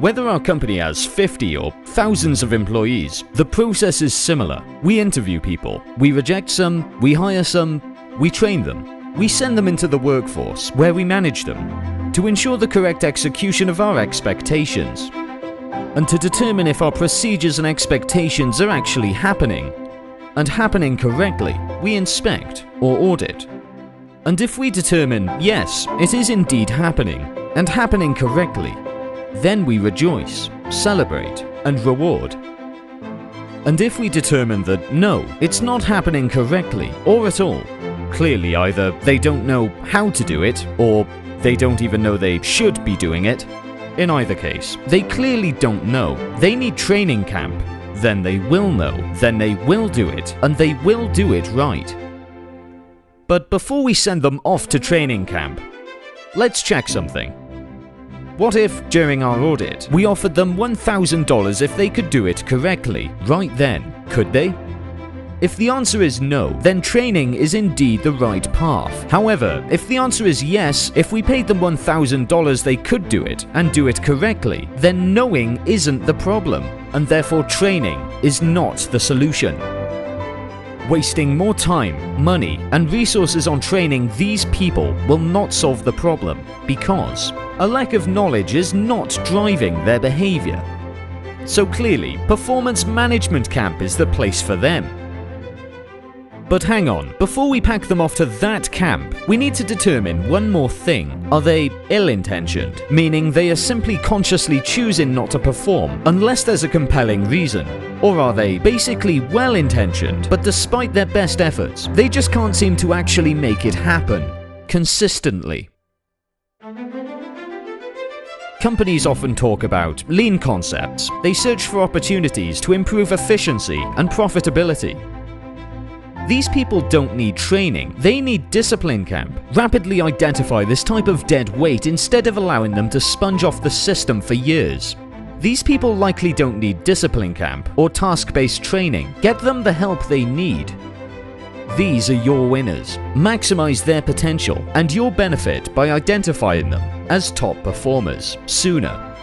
Whether our company has 50 or thousands of employees, the process is similar. We interview people, we reject some, we hire some, we train them. We send them into the workforce, where we manage them, to ensure the correct execution of our expectations, and to determine if our procedures and expectations are actually happening. And happening correctly, we inspect or audit. And if we determine, yes, it is indeed happening, and happening correctly, then we rejoice, celebrate, and reward. And if we determine that no, it's not happening correctly or at all, clearly either they don't know how to do it or they don't even know they should be doing it. In either case, they clearly don't know. They need training camp. Then they will know, then they will do it, and they will do it right. But before we send them off to training camp, let's check something. What if, during our audit, we offered them $1,000 if they could do it correctly, right then? Could they? If the answer is no, then training is indeed the right path. However, if the answer is yes, if we paid them $1,000 they could do it, and do it correctly, then knowing isn't the problem, and therefore training is not the solution. Wasting more time, money, and resources on training these people will not solve the problem, because a lack of knowledge is not driving their behavior. So clearly, performance management camp is the place for them. But hang on, before we pack them off to that camp, we need to determine one more thing. Are they ill-intentioned, meaning they are simply consciously choosing not to perform unless there's a compelling reason? Or are they basically well-intentioned, but despite their best efforts, they just can't seem to actually make it happen consistently? Companies often talk about lean concepts. They search for opportunities to improve efficiency and profitability. These people don't need training, they need discipline camp. Rapidly identify this type of dead weight instead of allowing them to sponge off the system for years. These people likely don't need discipline camp or task-based training. Get them the help they need. These are your winners. Maximize their potential and your benefit by identifying them as top performers sooner.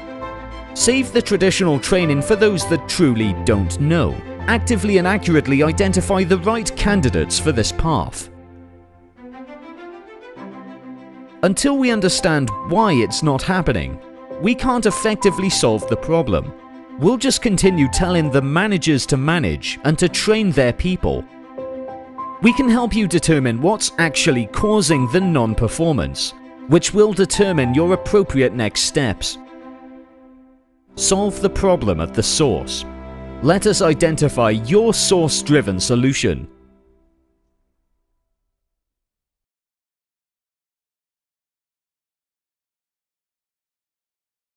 Save the traditional training for those that truly don't know. Actively and accurately identify the right candidates for this path. Until we understand why it's not happening, we can't effectively solve the problem. We'll just continue telling the managers to manage and to train their people. We can help you determine what's actually causing the non-performance, which will determine your appropriate next steps. Solve the problem at the source. Let us identify your source-driven solution